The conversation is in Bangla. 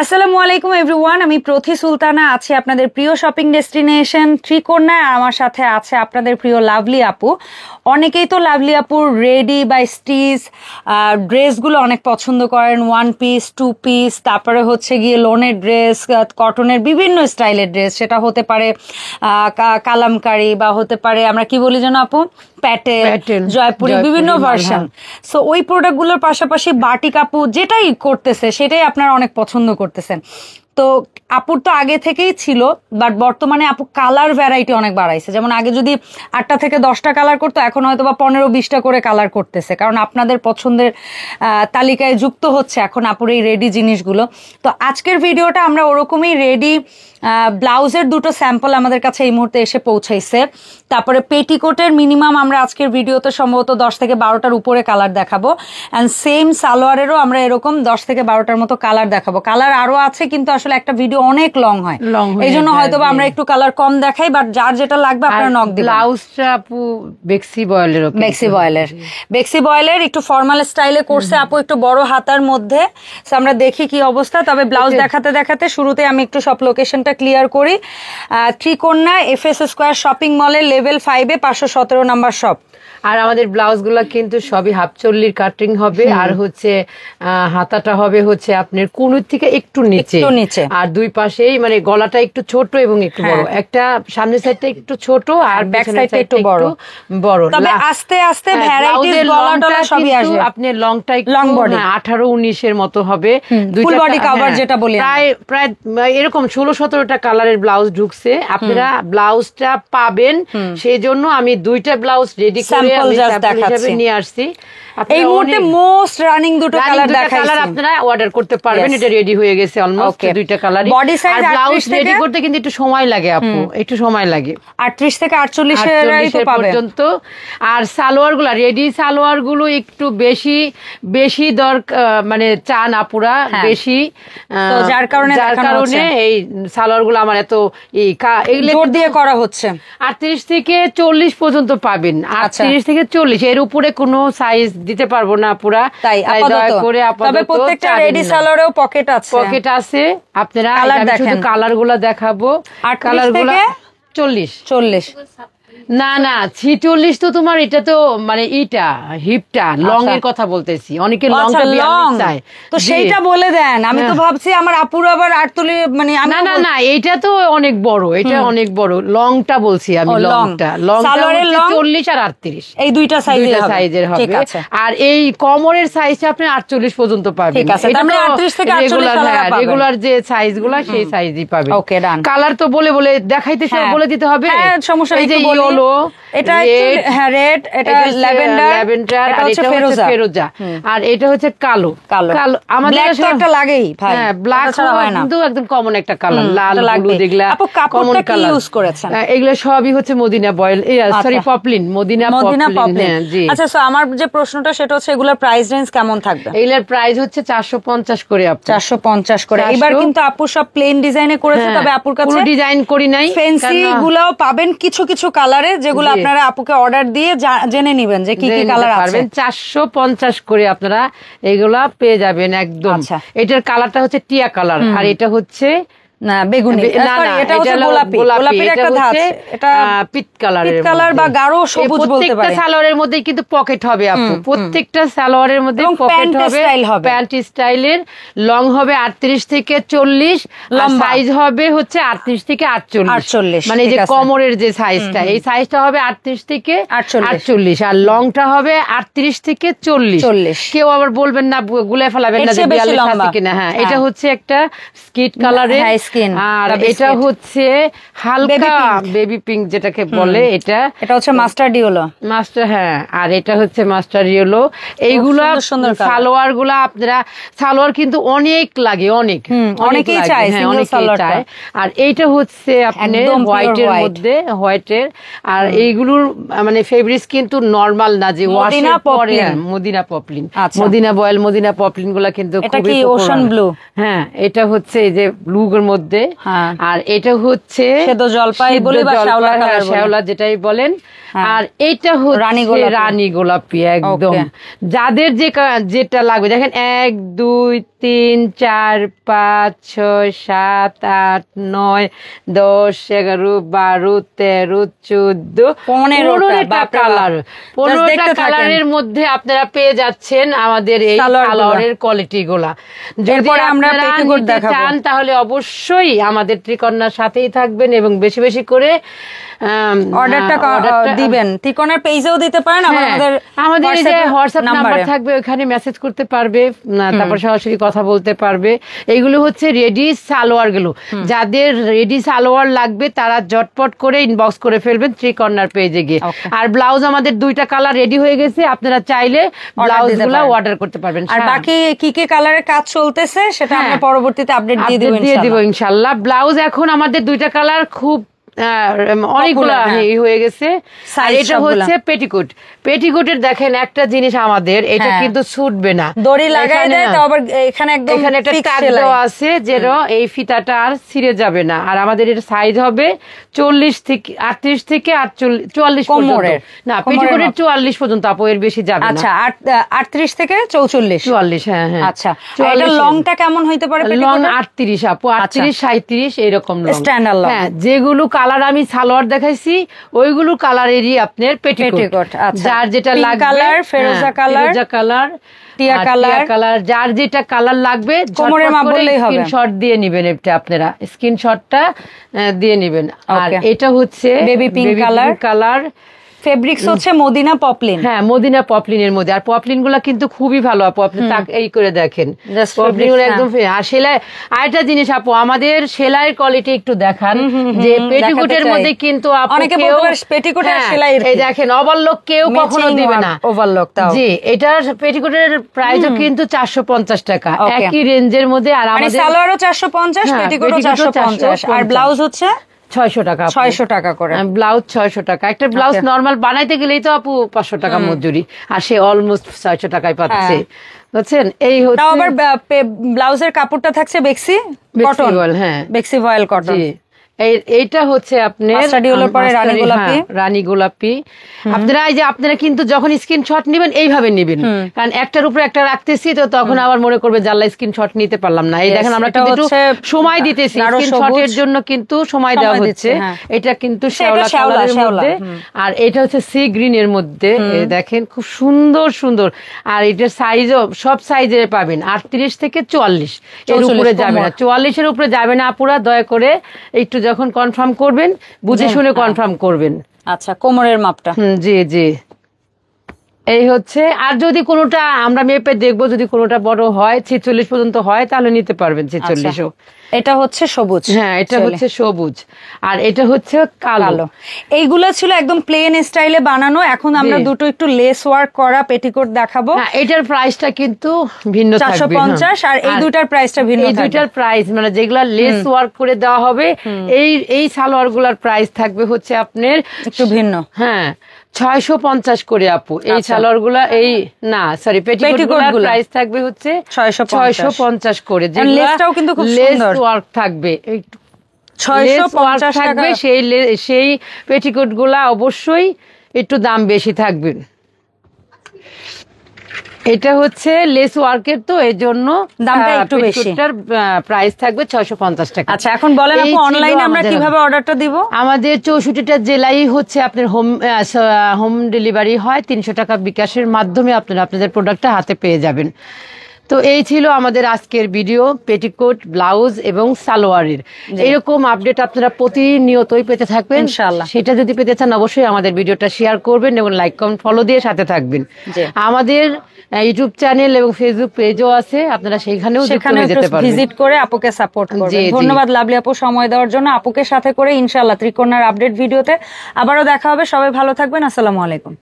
আসসালামু আলাইকুম এভরিওয়ান, আমি প্রথি সুলতানা আছি আপনাদের প্রিয় শপিং ডেস্টিনেশন ত্রিকোণায়। আর আমার সাথে আছে আপনাদের প্রিয় লাভলি আপু। অনেকেই তো লাভলি আপুর রেডি বা স্টিচ ড্রেসগুলো অনেক পছন্দ করেন, ওয়ান পিস, টু পিস, তারপরে হচ্ছে গিয়ে লোনের ড্রেস, কটনের বিভিন্ন স্টাইলের ড্রেস। সেটা হতে পারে কালামকারি বা হতে পারে আমরা কি বলি যেন আপু, প্যাটেল, জয়পুরি, বিভিন্ন ভার্সন। সো ওই প্রোডাক্টগুলোর পাশাপাশি বাটিক আপু যেটাই করতেছে সেটাই আপনারা অনেক পছন্দ করতেছেন। তো আপুর তো আগে থেকেই ছিল, বাট বর্তমানে আপু কালার ভ্যারাইটি অনেক বাড়াইছে। যেমন আগে যদি 8টা থেকে 10টা কালার করতো, এখন হয়তো বা 15-20টা করে কালার করতেছে, কারণ আপনাদের পছন্দের তালিকায় যুক্ত হচ্ছে এখন আপুর এই রেডি জিনিসগুলো। তো আজকের ভিডিওটা আমরা ওরকমই রেডি ব্লাউজের দুটো স্যাম্পল আমাদের কাছে এই মুহূর্তে এসে পৌঁছাইছে। তারপরে পেটিকোটের মিনিমাম আমরা আজকের ভিডিওতে সম্ভবত 10 থেকে 12টার উপরে কালার দেখাবো। অ্যান্ড সেম সালোয়ারেরও আমরা এরকম 10 থেকে 12টার মতো কালার দেখাবো। কালার আরো আছে, কিন্তু আসলে একটা ভিডিও অনেক লং হয়, এই জন্য হয়তো বা আমরা একটু কালার কম দেখাই, বাট যার যেটা লাগবে আপনারা নক দিবেন। ব্লাউজটা আপু বেক্সি বয়েলের একটু ফর্মাল স্টাইলে করছে আপু, একটু বড় হাতার মধ্যে। আমরা দেখি কি অবস্থা। তবে ব্লাউজ দেখাতে দেখাতে শুরুতে আমি একটু সব লোকেশনটা ক্লিয়ার করি। ত্রিকোণা এফএস স্কয়ার শপিং মলের লেভেল 5-এ 517 নাম্বার শপ। আর আমাদের ব্লাউজগুলো কিন্তু সবই হাফ চল্লির কাটিং হবে, আর হচ্ছে হাতাটা হবে হচ্ছে আপনার কোণের থেকে একটু নিচে, আর দুই পাশেই মানে গলাটা একটু ছোট এবং একটু বড়, একটা সামনের সাইডটা একটু ছোট আর ব্যাক সাইডটা একটু বড়। তবে আস্তে আস্তে ভ্যারাইটিস গলাটা সবই আসবে। আপনি লংটা লং বডি 18-19 এর মতো হবে, ফুল বডি কভার যেটা বলি। প্রায় এরকম 16-17টা কালারের ব্লাউজ ঢুকছে। আপনারা ব্লাউজটা পাবেন, সেই জন্য আমি দুইটা ব্লাউজ রেডি করে নিয়ে আসছি। এই মুহূর্তে মোস্ট রানিং দুটো কালার দেখাইছি, আপনারা অর্ডার করতে পারবেন। এটা রেডি হয়ে গেছে অলমোস্ট দুইটা colour. Body size blouse ready করতে কিন্তু একটু সময় লাগে আপু, একটু সময় লাগে 38 থেকে 48 পর্যন্ত। আর সালোয়ার গুলা, রেডি সালোয়ার গুলো একটু বেশি মানে চান আপুরা বেশি, যার কারণে এই সালোয়ার গুলো আমার এত জোর দিয়ে করা হচ্ছে। 38 থেকে 40 পর্যন্ত পাবেন, 38 থেকে 40 এর উপরে কোনো সাইজ দিতে পারবো না পুরা, তাই দয়া করে তবে প্রত্যেকটা রেডি সালোয়ারেও পকেট আছে। আপনারা শুধু কালার গুলা দেখাবো। আর কালার গুলা 40 না 46 তো তোমার, এটা তো মানে হিপটা লং এর কথা বলতেছি। অনেকে লংটা চায়, তো সেইটা বলে দেন। আমি তো ভাবছি আমার আপুর আবার 48 মানে না এইটা তো অনেক বড়, এটা অনেক বড়। লংটা বলছি আমি, লংটা 40 আর 38 এই দুইটা সাইজের হবে। আর এই কমরের সাইজটা আপনি 48 পর্যন্ত পাবেন। এটা 38 থেকে 48 রেগুলার যে সাইজ গুলা সেই সাইজই পাবেন। ওকে ডান। কালার তো বলে দেখাইতে বলে দিতে হবে, সমস্যা নেই। এটা রেড, এটা ল্যাভেন্ডার, এটা হচ্ছে ফেরোজা, আর এটা হচ্ছে কালো। আমাদের একটা লাগেই ভাই, ব্ল্যাক ছাড়া হয় না, কিন্তু একদম কমন একটা কালার। লাল হলুদ এগুলা কমন কালার ইউজ করেছেন। এগুলা সবই হচ্ছে Madina voile, sorry poplin, Madina poplin. আচ্ছা, সো আমার যে প্রশ্নটা সেটা হচ্ছে এগুলোর প্রাইস রেঞ্জ কেমন থাকবে? এগুলোর প্রাইস হচ্ছে 450 করে আপু, 450 করে। এবার কিন্তু আপু সব প্লেন ডিজাইনে করেছে, তবে আপুর কাছে ডিজাইন করি নাই, ফ্যান্সি গুলাও পাবেন কিছু কালারে, যেগুলো আপনারা আপুকে অর্ডার দিয়ে জেনে নেবেন যে কি কি কালার আছে। 450 করে আপনারা এগুলা পেয়ে যাবেন একদম। এটার কালারটা হচ্ছে টিয়া কালার, আর এটা হচ্ছে না বেগুনি, এটা হচ্ছে গোলাপি একটা ধাঁচ, এটা পিট কালার বা গাঢ় সবুজ বলতে পারেন। প্রত্যেকটা সালোয়ারের মধ্যে কিন্তু পকেট হবে আপু, প্রত্যেকটা সালোয়ারের মধ্যে পকেট হবে, প্যান্ট স্টাইলের। লং হবে 38 থেকে 40, সাইজ হবে হচ্ছে 38 থেকে 48, মানে যে কোমরের যে সাইজটা, এই সাইজটা হবে 38 থেকে 48, আর লংটা হবে 38 থেকে 40। কেউ আবার বলবেন না, গুলে ফেলাবেন না যে 42 আছে কিনা। হ্যাঁ, এটা হচ্ছে একটা স্কিট কালারের, আর এটা হচ্ছে হালকা বেবি পিঙ্ক যেটাকে বলে, এটা হচ্ছে মাস্টার্ড ইয়েলো। হ্যাঁ, আর এটা হচ্ছে মাস্টার্ড ইয়েলো। এইগুলা সালোয়ার গুলা আপনারা, সালোয়ার কিন্তু অনেক লাগে, অনেকেই চায়। আর এইটা হচ্ছে আপনার হোয়াইটের মধ্যে, আর এইগুলোর মানে ফেব্রিক্স কিন্তু নর্মাল না যে ওয়াশের পরে। Madina poplin, Madina voile, Madina poplin গুলা কিন্তু খুবই ওশান ব্লু। হ্যাঁ, এটা হচ্ছে এই যে ব্লু এর মধ্যে, আর এটা হচ্ছে জলপাই বলে বা শ্যাওলা যেটাই বলেন। আর এইটা হচ্ছে রানী গোলাপি একদম। যাদের যেটা লাগবে দেখেন 1 2 3 4 5 6 7 8 9 10 11 12 13 14 15টা কালার। 15টা কালারের মধ্যে আপনারা পেয়ে যাচ্ছেন আমাদের এই সালোয়ারের কোয়ালিটি গুলা। যদি আমরা পেটিকোট চান তাহলে অবশ্যই আমাদের ত্রিকন্যার সাথেই থাকবেন এবং বেশি বেশি করে অর্ডারটা দিবেন। ত্রিকোণার পেজেও দিতে পারেন, আমাদের যে হোয়াটসঅ্যাপ নাম্বার থাকবে ওখানে মেসেজ করতে পারবে, তারপর সরাসরি কথা বলতে পারবে। এইগুলো হচ্ছে রেডি সালোয়ার গুলো। যাদের রেডি সালোয়ার লাগবে তারা ঝটপট করে ইনবক্স করে ফেলবেন ত্রিকন্যার পেজে গিয়ে। আর ব্লাউজ আমাদের 2টা কালার রেডি হয়ে গেছে, আপনারা চাইলে ব্লাউজ গুলো অর্ডার করতে পারবেন। আর বাকি কি কি কালারের কাজ চলতেছে সেটা আমরা পরবর্তীতে আপডেট দিয়ে দিব ইনশাআল্লাহ। ব্লাউজ এখন আমাদের 2টা কালার খুব অনেকগুলো হয়ে গেছে। আর এটা হচ্ছে পেটিকোট। পেটিকোটের দেখেন একটা জিনিস আমাদের এটা কিন্তু ছুটবে না, দড়ি লাগাই দেয় তো আবার এখানে একদম এখানে একটা টাক দেওয়া আছে যেন এই ফিতাটা আর ছিঁড়ে যাবে না। আর আমাদের এর সাইজ হবে 40 থেকে 38 থেকে 44 পর্যন্ত। না, পেটিকোটের 44 পর্যন্ত আপু, এর বেশি যাবে না। আচ্ছা, 38 থেকে 44। হ্যাঁ হ্যাঁ। আচ্ছা, এটা লংটা কেমন হইতে পারে? লং 38 আপু, 38 37 এরকম লং স্ট্যান্ডার্ড লং। হ্যাঁ, যেগুলো কালার আমি সালোয়ার দেখাইছি ওইগুলো কালারেরই আপনার পেটিকোট। যার যেটা লাগবে, কালার, ফেরোজা কালার, টিয়া কালার, যার যেটা কালার লাগবে কোমরের মাপ বললেই হবে। স্ক্রিনশট দিয়ে নেবেন, এটা আপনারা স্ক্রিনশটটা দিয়ে নেবেন। আর এটা হচ্ছে বেবি পিঙ্ক কালার। ফেব্রিক্স হচ্ছে মদিনা পপলিন। হ্যাঁ, মদিনা পপলিনের মধ্যে। আর পপলিন গুলা কিন্তু খুবই ভালো আপু, আপনি এই করে দেখেন পপলিন গুলো একদম। আর সেলাই, আরেকটা জিনিস আপু, আমাদের সেলাইয়ের কোয়ালিটি একটু দেখান। যে পেটিকোটের মধ্যে কিন্তু পেটিকোটের সেলাই এই দেখেন ওভারলক কেউ কখনো দিবে না, ওভারলক। জি, এটার পেটিকোটের প্রাইসও কিন্তু 450 টাকা, একই রেঞ্জের মধ্যে। আর আমাদের সালোয়ারও 450, পেটিকোটও 450, আর ব্লাউজ হচ্ছে 600 টাকা। 600 টাকা করে ব্লাউজ, 600 টাকা। একটা ব্লাউজ নরমাল বানাইতে গেলেই তো আপু 500 টাকা মজুরি, আর সে অলমোস্ট 600 টাকায় পাচ্ছে, বুঝছেন? এই হচ্ছে আবার ব্লাউজের কাপড়টা থাকছে বেক্সি কটন। হ্যাঁ, বেক্সি ভয়েল কটন। এইটা হচ্ছে আপনার রানী গোলাপি। আপনারা কিন্তু যখন স্ক্রিনশট নেবেন এইভাবে নেবেন, কারণ একটার উপরে একটা রাখতেছি তো তখন আবার মনে করবে জানলা স্ক্রিনশট নিতে পারলাম না। এই দেখেন আমরা কিন্তু সময় দিতেছি, স্ক্রিনশটের জন্য কিন্তু সময় দেওয়া হচ্ছে। এটা কিন্তু শ্যাওলা কালারের মধ্যে, আর এটা হচ্ছে সি গ্রিন এর মধ্যে। দেখেন খুব সুন্দর সুন্দর। আর এটার সাইজও সব সাইজের পাবেন, 38 থেকে 44, এর উপরে যাবে না, 44 এর উপরে যাবে না। আপুরা দয়া করে একটু যখন কনফার্ম করবেন বুঝে শুনে কনফার্ম করবেন। আচ্ছা, কোমরের মাপটা। জি জি, এই হচ্ছে। আর যদি কোনোটা আমরা মেপে দেখবো, যদি কোনোটা বড় হয় 46 পর্যন্ত হয় তাহলে নিতে পারবেন 46ও। এটা হচ্ছে সবুজ। হ্যাঁ, এটা হচ্ছে সবুজ, আর এটা হচ্ছে কালো। এইগুলো ছিল একদম প্লেন স্টাইলে বানানো। এখন আমরা দুটো একটু লেস ওয়ার্ক করা পেটিকোট দেখাবো। এটার প্রাইসটা কিন্তু ভিন্ন থাকবে, 450, আর এই দুটার প্রাইসটা ভিন্ন। এই দুটার প্রাইস মানে যেগুলা লেস ওয়ার্ক করে দেওয়া হবে, এই সালোয়ার গুলার প্রাইস থাকবে হচ্ছে আপনার একটু ভিন্ন। হ্যাঁ, 650 করে আপু। এই সালোয়ার গুলা, এই না সরি পেটিকোট গুলার প্রাইস থাকবে হচ্ছে 650 করে। লেসটাও কিন্তু খুব সুন্দর ওয়ার্ক থাকবে, 650 থাকবে। সেই পেটিকোট গুলা অবশ্যই একটু দাম বেশি থাকবে। এটা হচ্ছে লেস ওয়ার্কের, তো এই জন্য দামটা একটু বেশি। এটার প্রাইস থাকবে 650 টাকা। আচ্ছা, এখন বলেন আপু অনলাইনে আমরা কিভাবে অর্ডারটা দিব? আমাদের 64টা জেলায় হচ্ছে আপনার হোম ডেলিভারি হয়। 300 টাকা বিকাশের মাধ্যমে আপনারা আপনাদের প্রোডাক্টটা হাতে পেয়ে যাবেন। তো এই ছিল আমাদের আজকের ভিডিও, পেটিকোট, ব্লাউজ এবং সালোয়ারের। এরকম আপডেট আপনারা প্রতিনিয়তই পেতে থাকবেন ইনশাআল্লাহ। সেটা যদি পেতে চান অবশ্যই আমাদের ভিডিওটা শেয়ার করবেন এবং লাইক কমেন্ট ফলো দিয়ে সাথে থাকবেন। আমাদের ইউটিউব চ্যানেল এবং ফেসবুক পেজও আছে, আপনারা সেখানেও যেতে পারবেন, ভিজিট করে আপুকে সাপোর্ট করবেন। ধন্যবাদ লাভলি আপু সময় দেওয়ার জন্য। আপুকে সাথে করে ইনশাআল্লাহ ত্রিকোণার আপডেট ভিডিওতে আবারও দেখা হবে। সবাই ভালো থাকবেন। আসসালামু আলাইকুম।